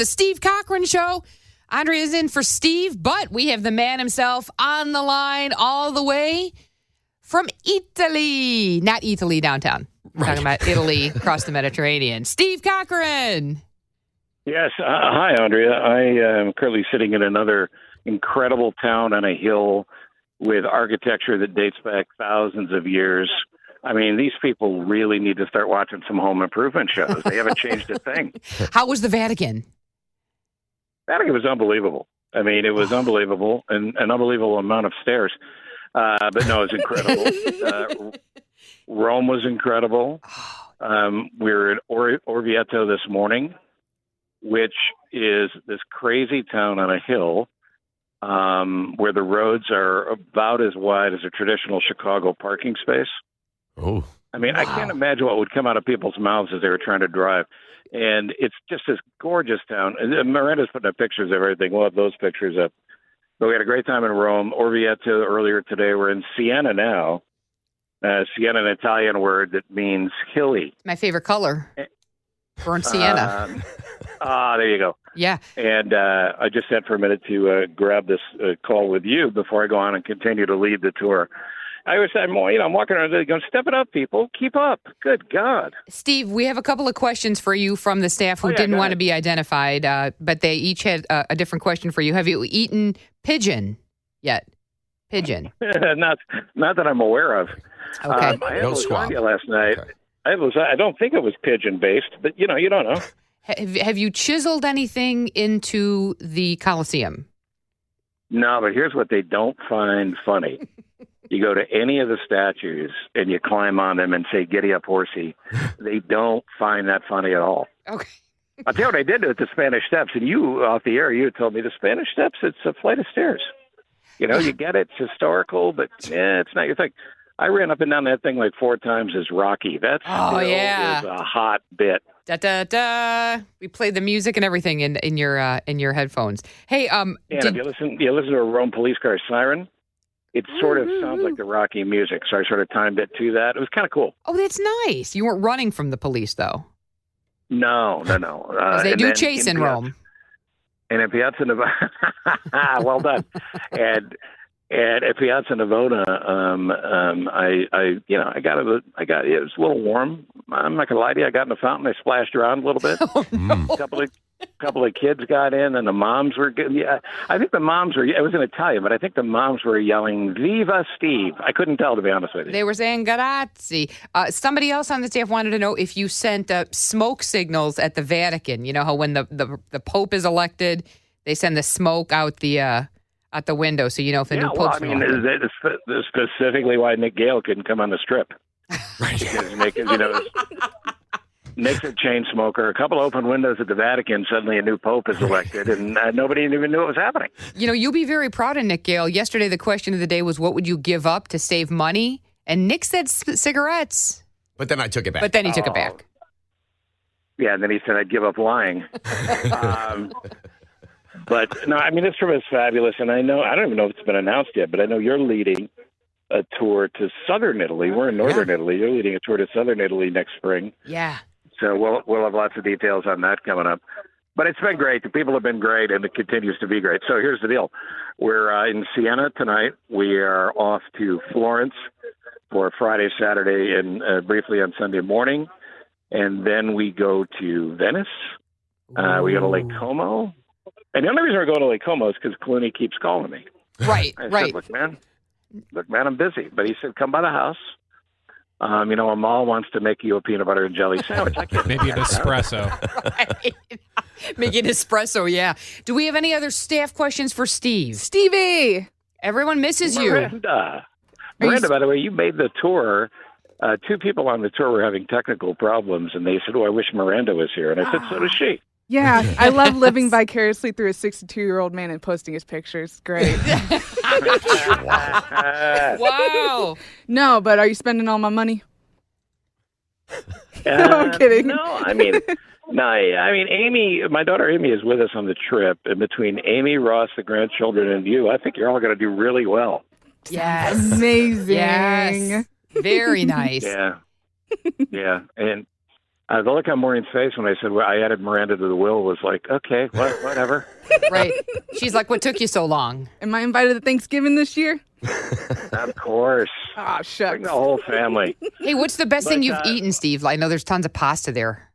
the Steve Cochran Show. Andrea is in for Steve, but we have the man himself on the line all the way from Italy. Not Italy downtown. We're talking about Italy across the Mediterranean. Steve Cochran. Yes. Hi, Andrea. I am currently sitting in another incredible town on a hill with architecture that dates back thousands of years. I mean, these people really need to start watching some home improvement shows. They haven't changed a thing. How was the Vatican? Vatican was unbelievable. I mean, it was unbelievable, and an unbelievable amount of stairs. But no, it was incredible. Rome was incredible. We were in Orvieto this morning, which is this crazy town on a hill where the roads are about as wide as a traditional Chicago parking space. Oh, I mean, wow. I can't imagine what would come out of people's mouths as they were trying to drive. And it's just this gorgeous town. And Miranda's putting up pictures of everything. We'll have those pictures up. But we had a great time in Rome. Orvieto earlier today. We're in Siena now. Siena, an Italian word that means hilly. My favorite color. Burnt sienna. There you go. Yeah. And I just had for a minute to grab this call with you before I go on and continue to lead the tour. I'm walking around going, step it up, people. Keep up. Good God. Steve, we have a couple of questions for you from the staff who didn't want to be identified, but they each had a different question for you. Have you eaten pigeon yet? Pigeon. Not that I'm aware of. Okay. I had lasagna last night. Okay. I don't think it was pigeon-based, but, you don't know. Have you chiseled anything into the Colosseum? No, but here's what they don't find funny. You go to any of the statues and you climb on them and say, giddy up, horsey. They don't find that funny at all. Okay. I'll tell you what I did with the Spanish Steps. And you, off the air, you had told me the Spanish Steps, it's a flight of stairs. You get it. It's historical, but it's not your thing. I ran up and down that thing like 4 times as Rocky. That still is a hot bit. Da da da. We played the music and everything in your headphones. Hey, if you listen to a Rome police car siren, it sort of sounds like the Rocky music. So I sort of timed it to that. It was kind of cool. Oh, that's nice. You weren't running from the police, though. No. They do chase in Rome. And in Piazza Navona, well done. And at Piazza Navona, I got it was a little warm. I'm not gonna lie to you. I got in the fountain. I splashed around a little bit. Oh, no. A couple of kids got in, and the moms were. I think the moms were. It was in Italian, but I think the moms were yelling "Viva Steve." I couldn't tell, to be honest with you. They were saying "Grazie." Somebody else on the staff wanted to know if you sent smoke signals at the Vatican. You know how when the Pope is elected, they send the smoke out the window, so you know if the new Pope's that's specifically why Nick Gale couldn't come on the Strip. Right. Because Nick is, Nick's a chain smoker. A couple open windows at the Vatican, suddenly a new Pope is elected, and nobody even knew it was happening. You'll be very proud of Nick Gale. Yesterday, the question of the day was, what would you give up to save money? And Nick said cigarettes. But then I took it back. But then he took it back. Yeah, and then he said, I'd give up lying. But no, I mean, this trip is fabulous, and I don't even know if it's been announced yet, but I know you're leading a tour to southern Italy. We're in northern Italy. You're leading a tour to southern Italy next spring. Yeah. So we'll have lots of details on that coming up. But it's been great. The people have been great, and it continues to be great. So here's the deal. We're in Siena tonight. We are off to Florence for Friday, Saturday, and briefly on Sunday morning. And then we go to Venice. We go to Lake Como. And the only reason we're going to Lake Como is because Clooney keeps calling me. Right, I said, look, man, I'm busy. But he said, come by the house. Amal wants to make you a peanut butter and jelly sandwich. I can't Maybe an espresso. Right. Make it espresso, yeah. Do we have any other staff questions for Steve? Stevie! Everyone misses you. Miranda, by the way, you made the tour. 2 people on the tour were having technical problems, and they said, I wish Miranda was here. And I said, so does she. Yeah, I love living vicariously through a 62-year-old man and posting his pictures. Great. Wow. No, but are you spending all my money? No, I'm kidding. No, I mean, Amy, my daughter Amy is with us on the trip. And between Amy, Ross, the grandchildren, and you, I think you're all going to do really well. Yes. Amazing. Yes. Very nice. Yeah. And The look on Maureen's face when I said I added Miranda to the will was like, okay, whatever. Right. She's like, what took you so long? Am I invited to Thanksgiving this year? Of course. Oh, Bring shucks. the whole family. Hey, what's the best thing you've eaten, Steve? I know there's tons of pasta there.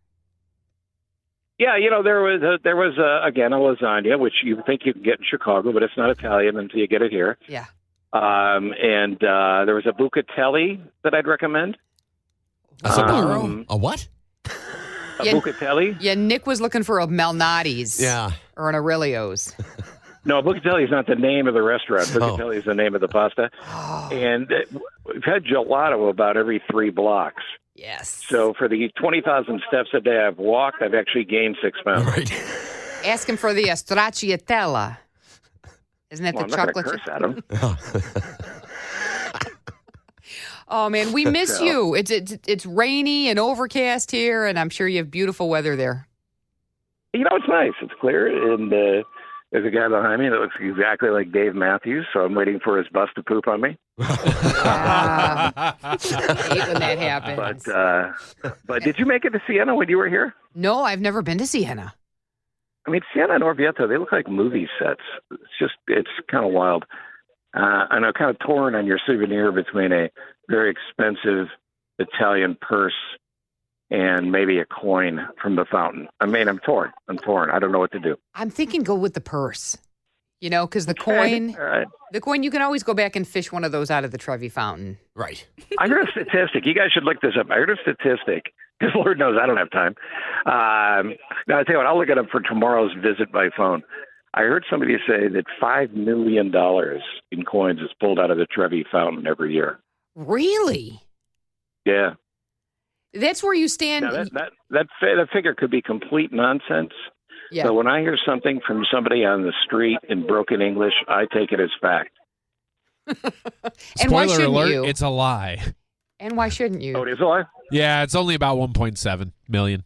Yeah, there was again a lasagna, which you think you can get in Chicago, but it's not Italian until you get it here. Yeah. And there was a bucatelli that I'd recommend. A Sbarro? A what? A bucatelli? Yeah, Nick was looking for a Malnati's. Yeah. Or an Aurelio's. No, bucatelli is not the name of the restaurant. Bucatelli is the name of the pasta. And we've had gelato about every 3 blocks. Yes. So for the 20,000 steps a day I've walked, I've actually gained 6 pounds. Right. Ask him for the stracciatella. Isn't that the I'm not chocolate? going to curse at him. Oh man, we miss you. It's rainy and overcast here, and I'm sure you have beautiful weather there. It's nice. It's clear, and there's a guy behind me that looks exactly like Dave Matthews, so I'm waiting for his bus to poop on me. I hate when that happens. But did you make it to Siena when you were here? No, I've never been to Siena. I mean, Siena and Orvieto, they look like movie sets. It's kind of wild. And I'm kind of torn on your souvenir between a very expensive Italian purse and maybe a coin from the fountain. I mean, I'm torn. I don't know what to do. I'm thinking go with the purse. Because the coin, Right. the coin, you can always go back and fish one of those out of the Trevi fountain. Right. I heard a statistic. You guys should look this up. I heard a statistic, because Lord knows I don't have time. Now, I'll tell you what, I'll look it up for tomorrow's visit by phone. I heard somebody say that $5 million in coins is pulled out of the Trevi fountain every year. Really? Yeah. That's where you stand. Now, that figure could be complete nonsense. Yeah. So when I hear something from somebody on the street in broken English, I take it as fact. And why Spoiler shouldn't alert, you? it's a lie. And why shouldn't you? Oh, it is a lie? Yeah, it's only about 1.7 million.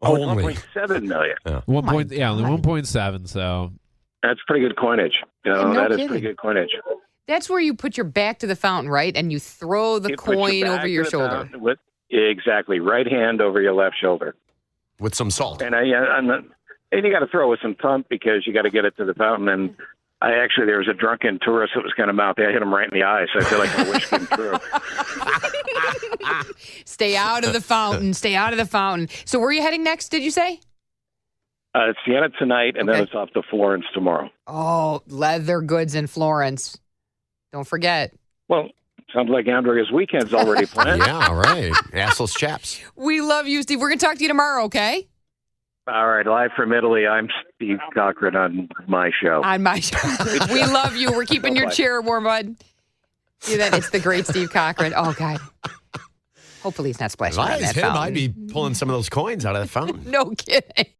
Oh, Only. 1.7 million. Only God. 1.7, so That's pretty good coinage. No That is kidding. pretty good coinage. That's where you put your back to the fountain, right? And you throw the You put your coin back over your to the shoulder. fountain exactly. Right hand over your left shoulder. With some salt. And you got to throw it with some thump because you got to get it to the fountain. And there was a drunken tourist that was kind of mouthy. I hit him right in the eye, so I feel like my wish came true. Stay out of the fountain. Stay out of the fountain. So where are you heading next, did you say? It's Siena tonight, and then it's off to Florence tomorrow. Oh, leather goods in Florence. Don't forget. Well, sounds like Andrea's weekend's already planned. Yeah, right. Assless chaps. We love you, Steve. We're going to talk to you tomorrow, okay? All right, live from Italy, I'm Steve Cochran on my show. On my show. We love you. We're keeping your chair warm, bud. See that? It's the great Steve Cochran. Oh, God. Hopefully he's not splashing around that Him, fountain. I'd be pulling some of those coins out of the fountain. No kidding.